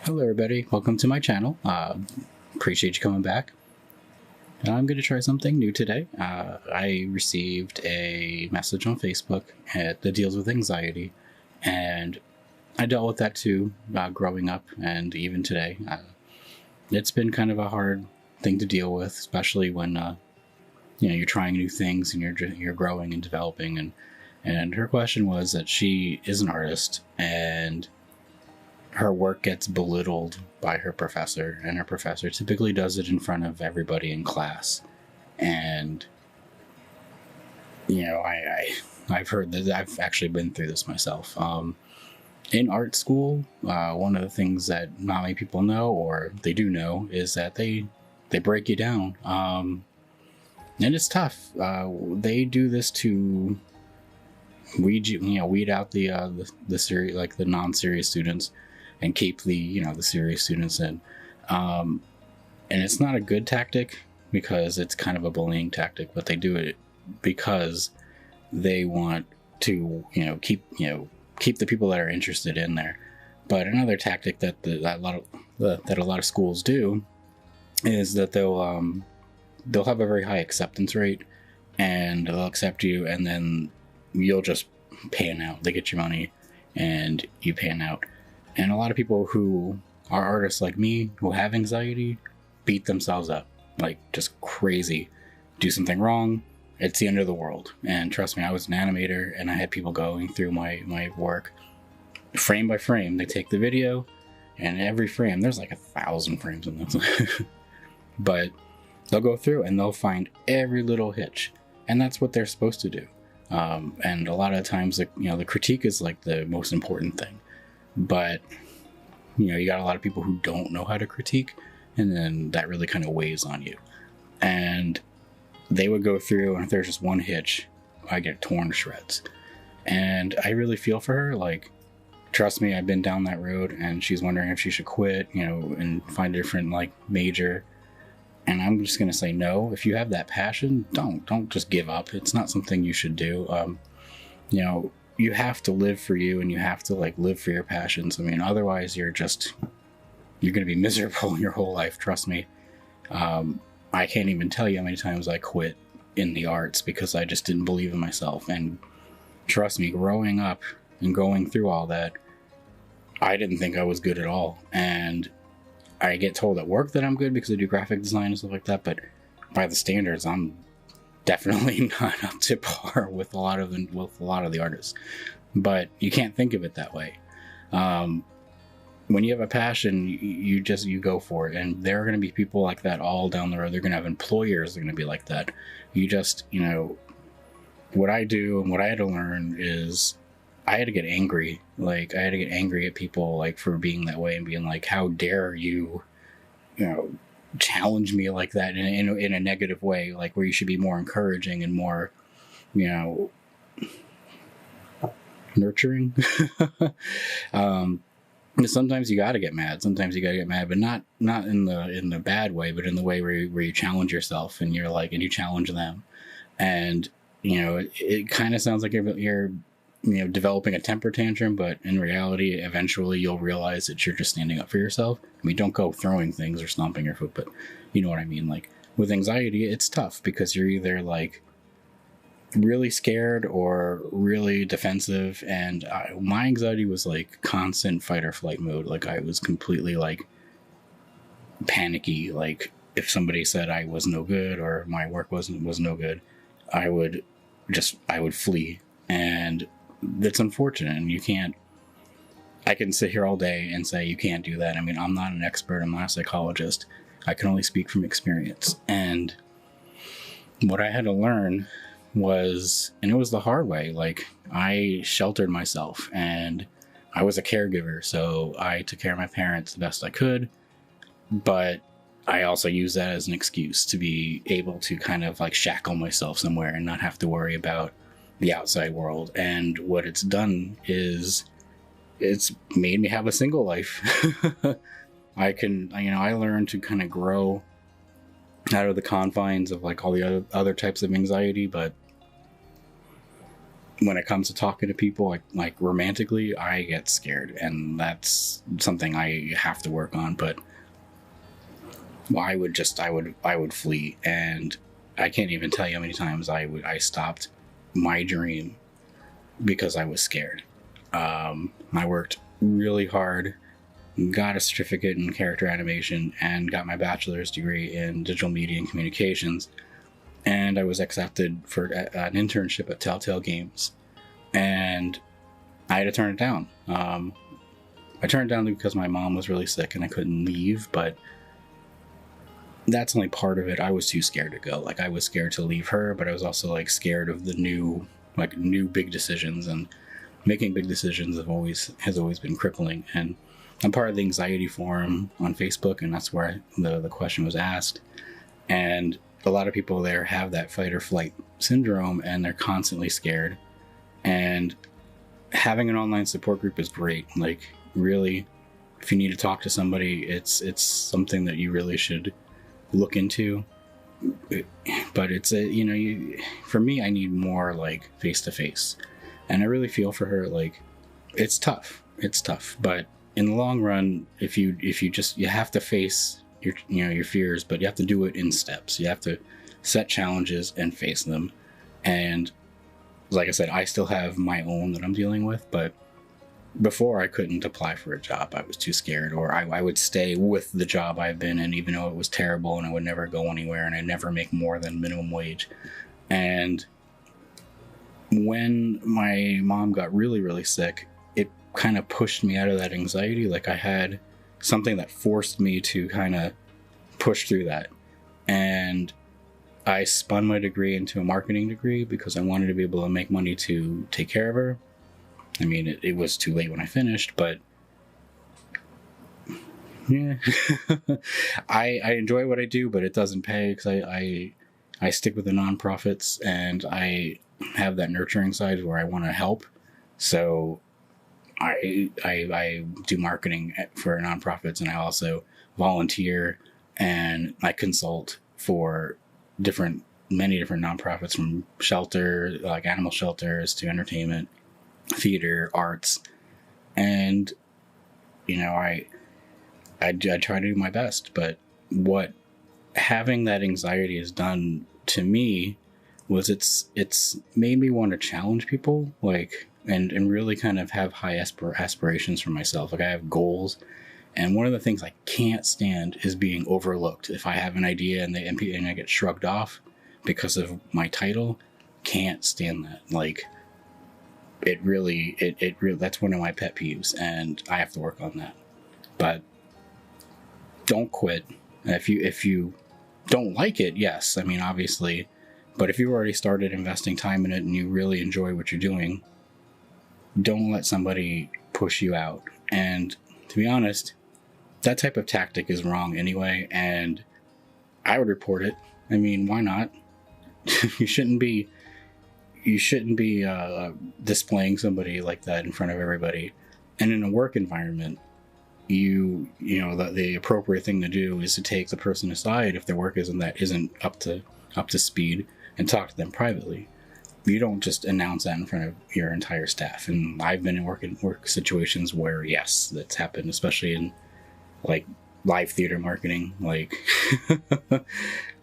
Hello everybody, welcome to my channel. Appreciate you coming back. I'm going to try something new today. I received a message on Facebook that deals with anxiety, and I dealt with that too growing up and even today. It's been kind of a hard thing to deal with, especially when you're trying new things and you're growing and developing. And her question was that she is an artist and her work gets belittled by her professor, and her professor typically does it in front of everybody in class. And I've heard that. I've actually been through this myself. In art school, one of the things that not many people know, or they do know, is that they break you down, and it's tough. They do this to weed out the serious, like the non-serious students, and keep the serious students in. And it's not a good tactic because it's kind of a bullying tactic, but they do it because they want to keep the people that are interested in there. But another tactic that a lot of schools do is that they'll have a very high acceptance rate, and they'll accept you, and then you'll just pan out. They get your money and you pan out. And a lot of people who are artists like me, who have anxiety, beat themselves up like just crazy. Do something wrong, it's the end of the world. And trust me, I was an animator, and I had people going through my work frame by frame. They take the video, and every frame, there's like 1,000 frames in this. But they'll go through and they'll find every little hitch, and that's what they're supposed to do. And a lot of times, the critique is like the most important thing. But you got a lot of people who don't know how to critique, and then that really kind of weighs on you. And they would go through, and if there's just one hitch, I get torn to shreds. And I really feel for her. Like, trust me, I've been down that road, and she's wondering if she should quit, and find a different major. And I'm just gonna say no. If you have that passion, don't just give up. It's not something you should do. You have to live for you, and you have to live for your passions. I mean, otherwise you're gonna be miserable your whole life. Trust me. I can't even tell you how many times I quit in the arts because I just didn't believe in myself. And trust me, growing up and going through all that, I didn't think I was good at all. And I get told at work that I'm good because I do graphic design and stuff like that, but by the standards, I'm definitely not up to par with a lot of the artists. But you can't think of it that way. When you have a passion, you go for it. And there are going to be people like that all down the road. They're going to have employers that are going to be like that. What I do and what I had to learn is I had to get angry. I had to get angry at people for being that way, and being like, how dare you, challenge me like that in a negative way, where you should be more encouraging and more, nurturing. Sometimes you gotta get mad. But not in the bad way, but in the way where you challenge yourself, and and you challenge them. And it kind of sounds like you're developing a temper tantrum, but in reality, eventually you'll realize that you're just standing up for yourself. I mean, don't go throwing things or stomping your foot, but you know what I mean. With anxiety, it's tough because you're either really scared or really defensive. And my anxiety was constant fight or flight mode. I was completely panicky. If somebody said I was no good or my work was no good, I would flee. And that's unfortunate, and I can sit here all day and say you can't do that. I mean, I'm not an expert, I'm not a psychologist. I can only speak from experience. And what I had to learn was, and it was the hard way, I sheltered myself, and I was a caregiver, so I took care of my parents the best I could, but I also used that as an excuse to be able to kind of shackle myself somewhere and not have to worry about the outside world. And what it's done is it's made me have a single life. I learned to kind of grow out of the confines of all the other types of anxiety, but when it comes to talking to people, like romantically, I get scared, and that's something I have to work on. But I would flee, and I can't even tell you how many times I stopped my dream because I was scared. I worked really hard, got a certificate in character animation, and got my bachelor's degree in digital media and communications. And I was accepted for an internship at Telltale Games, and I had to turn it down. I turned it down because my mom was really sick and I couldn't leave, but that's only part of it. I was too scared to go. Like, I was scared to leave her, but I was also like scared of the new big decisions, and making big decisions has always been crippling. And I'm part of the anxiety forum on Facebook, and that's where the question was asked. And a lot of people there have that fight or flight syndrome, and they're constantly scared. And having an online support group is great. Like, really, if you need to talk to somebody, it's something that you really should look into. But it's for me, I need more like face to face, and I really feel for her. Like, it's tough, but in the long run, if you have to face your fears, but you have to do it in steps. You have to set challenges and face them. And like I said, I still have my own that I'm dealing with, but before, I couldn't apply for a job. I was too scared, or I would stay with the job I've been in, even though it was terrible and I would never go anywhere and I'd never make more than minimum wage. And when my mom got really, really sick, it kind of pushed me out of that anxiety. Like, I had something that forced me to kind of push through that. And I spun my degree into a marketing degree because I wanted to be able to make money to take care of her. I mean, it was too late when I finished, but yeah. I enjoy what I do, but it doesn't pay because I stick with the nonprofits, and I have that nurturing side where I want to help. So I do marketing for nonprofits, and I also volunteer, and I consult for many different nonprofits, from shelter, like animal shelters, to entertainment, theater, arts. And I try to do my best, but what having that anxiety has done to me was it's made me want to challenge people, like, and really kind of have high aspirations for myself. Like, I have goals, and one of the things I can't stand is being overlooked. If I have an idea and I get shrugged off because of my title, can't stand that. Like, it really that's one of my pet peeves, and I have to work on that. But don't quit. If you don't like it, yes, I mean, obviously, but if you already started investing time in it and you really enjoy what you're doing, don't let somebody push you out. And to be honest, that type of tactic is wrong anyway, and I would report it. I mean, why not? You shouldn't be displaying somebody like that in front of everybody. And in a work environment, the appropriate thing to do is to take the person aside if their work isn't up to speed, and talk to them privately. You don't just announce that in front of your entire staff. And I've been in work situations where, yes, that's happened, especially in like live theater marketing. Like,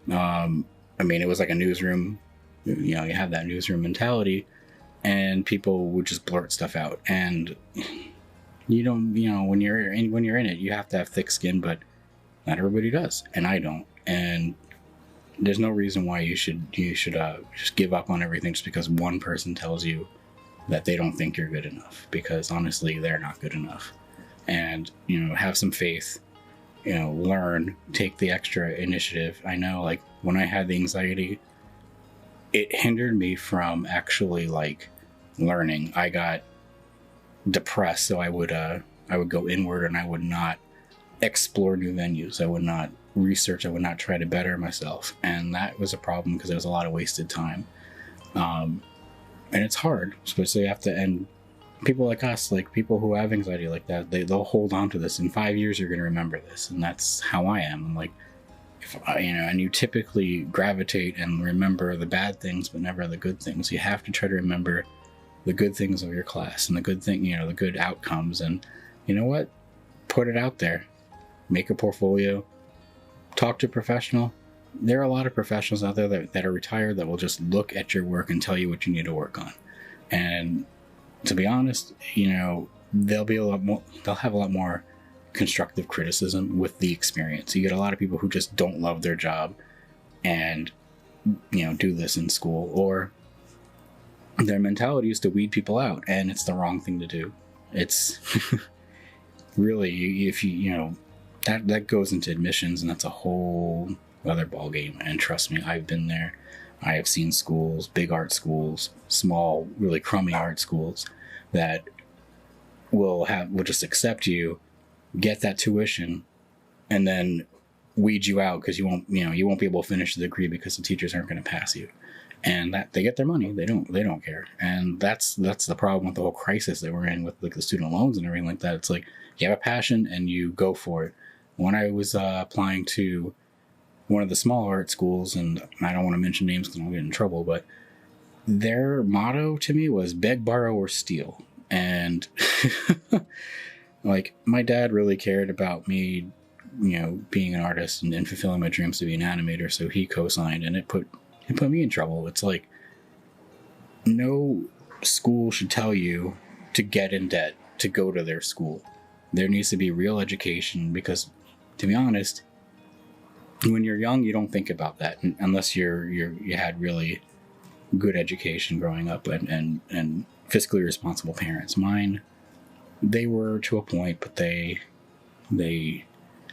I mean, it was like a newsroom. You have that newsroom mentality, and people would just blurt stuff out. And you don't, when you're in it, you have to have thick skin, but not everybody does, and I don't. And there's no reason why you should just give up on everything just because one person tells you that they don't think you're good enough, because honestly, they're not good enough. And have some faith, learn, take the extra initiative. I know, like, when I had the anxiety, it hindered me from actually like learning. I got depressed, so I would go inward, and I would not explore new venues. I would not research. I would not try to better myself, and that was a problem because there was a lot of wasted time. And it's hard, especially after. And people like us, like people who have anxiety like that, they'll hold on to this. In 5 years, you're going to remember this, and that's how I am. I'm like, and you typically gravitate and remember the bad things, but never the good things. You have to try to remember the good things of your class and the good thing, the good outcomes. And you know what? Put it out there. Make a portfolio. Talk to a professional. There are a lot of professionals out there that are retired that will just look at your work and tell you what you need to work on. And to be honest, they'll have a lot more constructive criticism with the experience. You get a lot of people who just don't love their job and do this in school, or their mentality is to weed people out, and it's the wrong thing to do. It's really, if that goes into admissions, and that's a whole other ball game. And trust me, I've been there. I have seen schools, big art schools, small, really crummy art schools that will just accept you, get that tuition, and then weed you out because you won't be able to finish the degree because the teachers aren't going to pass you. And that they get their money, they don't care. And that's the problem with the whole crisis that we're in with like the student loans and everything like that. It's like you have a passion and you go for it. When I was applying to one of the small art schools, and I don't want to mention names because I'll get in trouble, but their motto to me was beg, borrow, or steal. And like my dad really cared about me, being an artist and fulfilling my dreams to be an animator, so he co-signed, and it put me in trouble. It's like no school should tell you to get in debt to go to their school. There needs to be real education, because to be honest, when you're young, you don't think about that unless you had really good education growing up and fiscally responsible parents. Mine, they were to a point, but they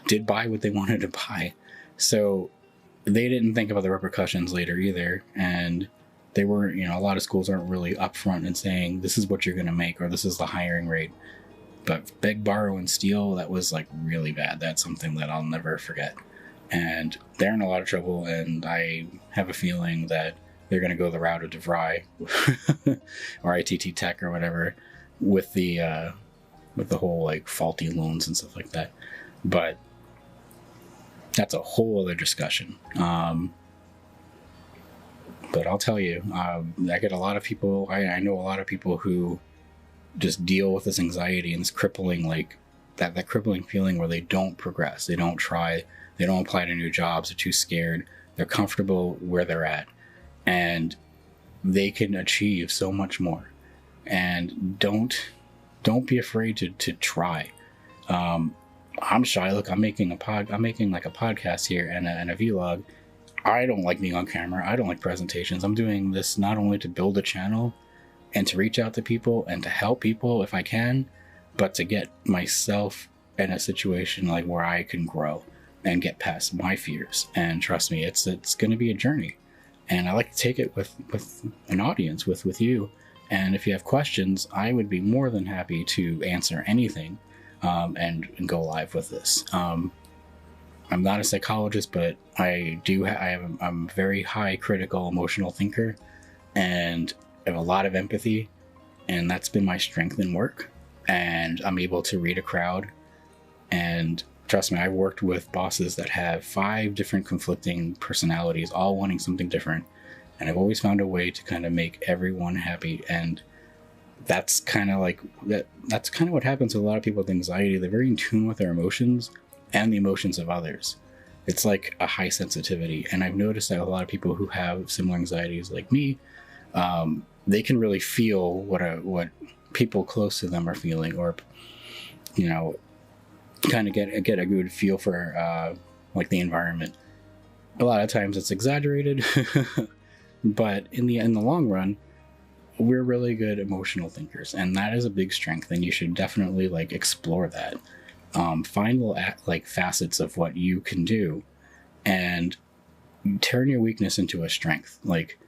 did buy what they wanted to buy. So they didn't think about the repercussions later either. And they were, a lot of schools aren't really upfront and saying, this is what you're going to make, or this is the hiring rate. But beg, borrow, and steal, that was like really bad. That's something that I'll never forget. And they're in a lot of trouble, and I have a feeling that they're going to go the route of DeVry or ITT Tech or whatever with the whole like faulty loans and stuff like that. But that's a whole other discussion. But I'll tell you, I get a lot of people, I know a lot of people who just deal with this anxiety and this crippling, like that crippling feeling where they don't progress, they don't try, they don't apply to new jobs, they're too scared, they're comfortable where they're at, and they can achieve so much more. And don't be afraid to try. I'm shy. Look, I'm making like a podcast here and a vlog. I don't like being on camera. I don't like presentations. I'm doing this not only to build a channel and to reach out to people and to help people if I can, but to get myself in a situation like where I can grow and get past my fears. And trust me, it's going to be a journey. And I like to take it with an audience, with you. And if you have questions, I would be more than happy to answer anything and go live with this. I'm not a psychologist, but I'm a very high critical emotional thinker, and I have a lot of empathy, and that's been my strength in work. And I'm able to read a crowd. And trust me, I've worked with bosses that have 5 different conflicting personalities, all wanting something different. And I've always found a way to kind of make everyone happy. And that's kind of like that's kind of what happens with a lot of people with anxiety. They're very in tune with their emotions and the emotions of others. It's like a high sensitivity. And I've noticed that a lot of people who have similar anxieties like me, they can really feel what people close to them are feeling, or kind of get a good feel for like the environment. A lot of times it's exaggerated, but in the long run, we're really good emotional thinkers, and that is a big strength. And you should definitely like explore that. Find little facets of what you can do, and turn your weakness into a strength. Like,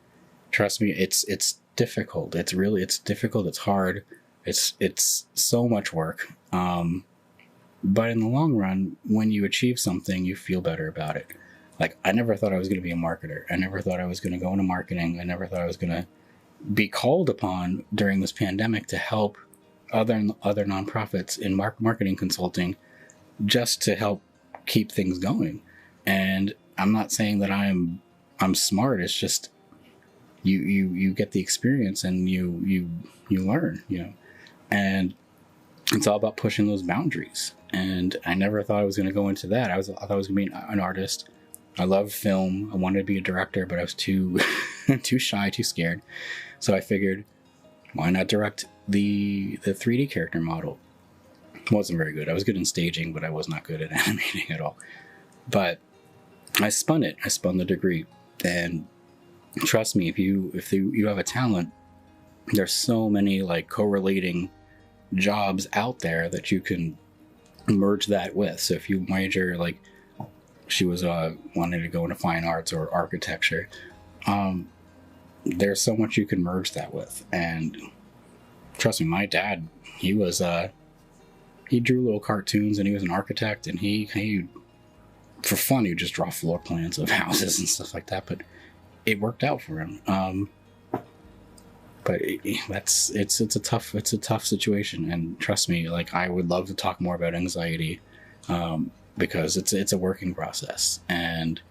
trust me, it's difficult. It's difficult. It's hard. It's so much work. But in the long run, when you achieve something, you feel better about it. Like, I never thought I was going to be a marketer. I never thought I was going to go into marketing. I never thought I was going to be called upon during this pandemic to help other nonprofits in marketing consulting, just to help keep things going. And I'm not saying that I'm smart. It's just you get the experience and you learn, and it's all about pushing those boundaries. And I never thought I was going to go into that. I thought I was going to be an artist. I love film. I wanted to be a director, but I was too shy, too scared. So I figured, why not direct the 3D character model? It wasn't very good. I was good in staging, but I was not good at animating at all. But I spun it. I spun the degree. And trust me, if you have a talent, there's so many like correlating jobs out there that you can merge that with. So if you major, like she was wanting to go into fine arts or architecture, there's so much you can merge that with. And trust me, my dad, he drew little cartoons, and he was an architect, and he for fun, he would just draw floor plans of houses and stuff like that, but it worked out for him. But it's a tough situation, and trust me, like I would love to talk more about anxiety, because it's a working process, and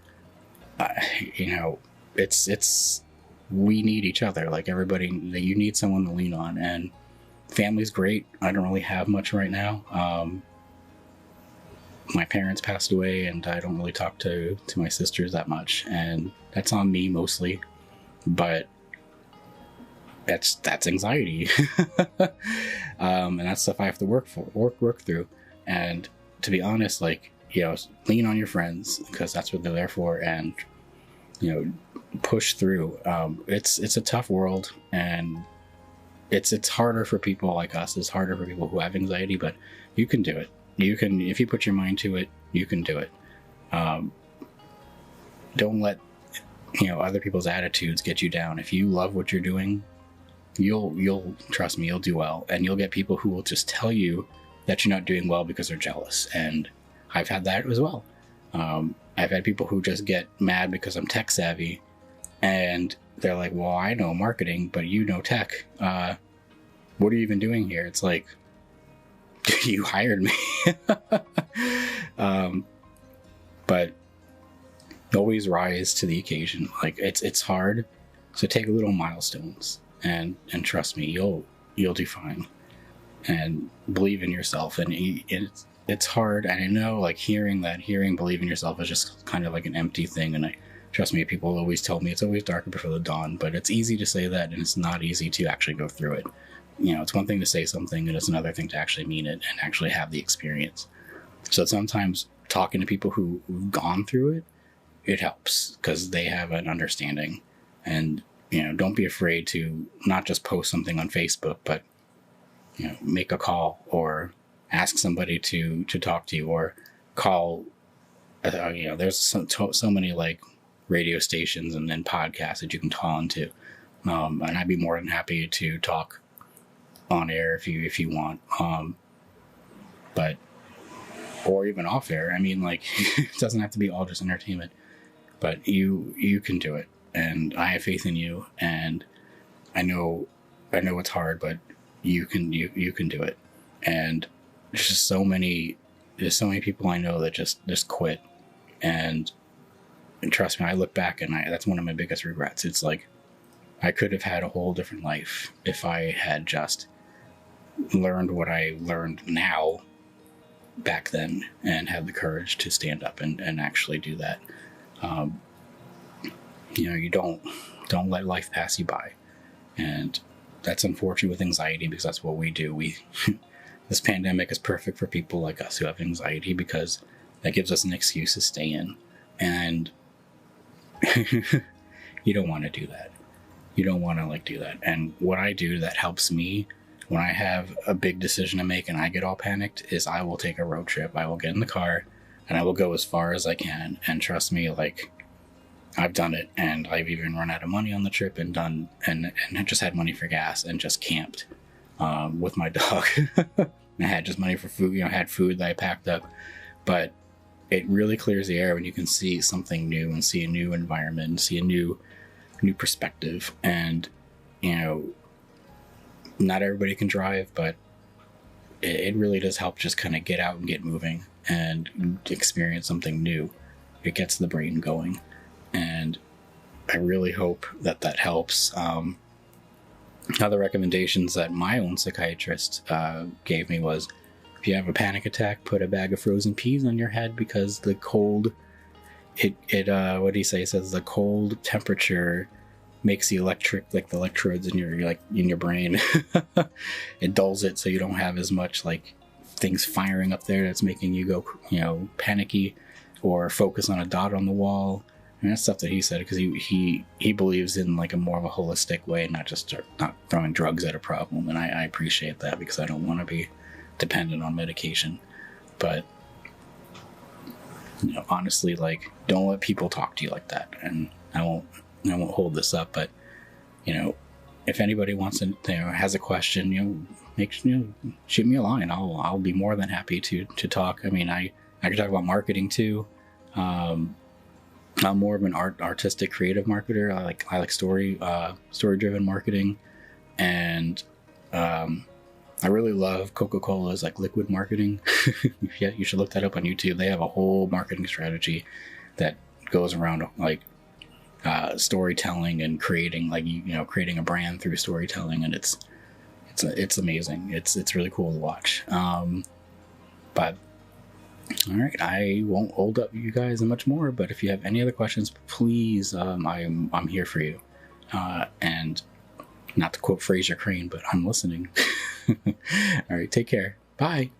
it's we need each other. Like everybody, you need someone to lean on, and family's great. I don't really have much right now. My parents passed away, and I don't really talk to my sisters that much, and that's on me mostly, but that's anxiety. And that's stuff I have to work through. And to be honest, like, lean on your friends, because that's what they're there for, and push through. It's a tough world, and it's harder for people like us. It's harder for people who have anxiety, but you can do it. You can, if you put your mind to it, you can do it. Don't let other people's attitudes get you down. If you love what you're doing, you'll trust me, you'll do well. And you'll get people who will just tell you that you're not doing well because they're jealous. And I've had that as well. I've had people who just get mad because I'm tech savvy, and they're like, well, I know marketing, but you know tech. What are you even doing here? It's like, you hired me. But always rise to the occasion. Like it's hard, so take little milestones, and trust me, you'll do fine, and believe in yourself. And it's hard, and I know, like, hearing believe in yourself is just kind of like an empty thing. And trust me, people always tell me it's always darker before the dawn, but it's easy to say that, and it's not easy to actually go through it. It's one thing to say something, and it's another thing to actually mean it and actually have the experience. So sometimes talking to people who've gone through it, it helps, because they have an understanding. And don't be afraid to not just post something on Facebook, but make a call, or ask somebody to talk to you, or call. There's so many like radio stations and then podcasts that you can call into, and I'd be more than happy to talk on air if you want, but or even off air. I mean, like, it doesn't have to be all just entertainment, but you can do it, and I have faith in you, and I know it's hard, but you can do it. And there's so many people I know that just quit, and trust me, I look back, and that's one of my biggest regrets. It's like, I could have had a whole different life if I had just learned what I learned now back then, and had the courage to stand up and actually do that. You don't let life pass you by. And that's unfortunate with anxiety, because that's what we do. This pandemic is perfect for people like us who have anxiety, because that gives us an excuse to stay in. And you don't want to do that. You don't want to do that. And what I do that helps me when I have a big decision to make and I get all panicked is I will take a road trip. I will get in the car and I will go as far as I can. And trust me, like, I've done it, and I've even run out of money on the trip and just had money for gas and just camped with my dog. I had just money for food, had food that I packed up. But it really clears the air when you can see something new, and see a new environment, and see a new perspective. And not everybody can drive, but it really does help just kind of get out and get moving and experience something new. It gets the brain going. And really hope that that helps. Other recommendations that my own psychiatrist gave me was, if you have a panic attack, put a bag of frozen peas on your head, because the cold, what do you say? It says the cold temperature makes the electrodes in your brain, it dulls it, so you don't have as much like things firing up there that's making you go, panicky, or focus on a dot on the wall. And that's stuff that he said, because he believes in like a more of a holistic way, not throwing drugs at a problem. And I appreciate that, because I don't want to be dependent on medication. But honestly, like, don't let people talk to you like that. And I won't hold this up, but if anybody wants to, has a question, shoot me a line. I'll be more than happy to talk. I mean, I can talk about marketing too. I'm more of an artistic, creative marketer. I like story-driven marketing, and I really love Coca-Cola's like liquid marketing. Yeah, you should look that up on YouTube. They have a whole marketing strategy that goes around like storytelling and creating creating a brand through storytelling, and it's amazing. It's really cool to watch. But all right, I won't hold up you guys much more, but if you have any other questions, please, I'm here for you. And not to quote Fraser Crane, but I'm listening. All right, take care. Bye.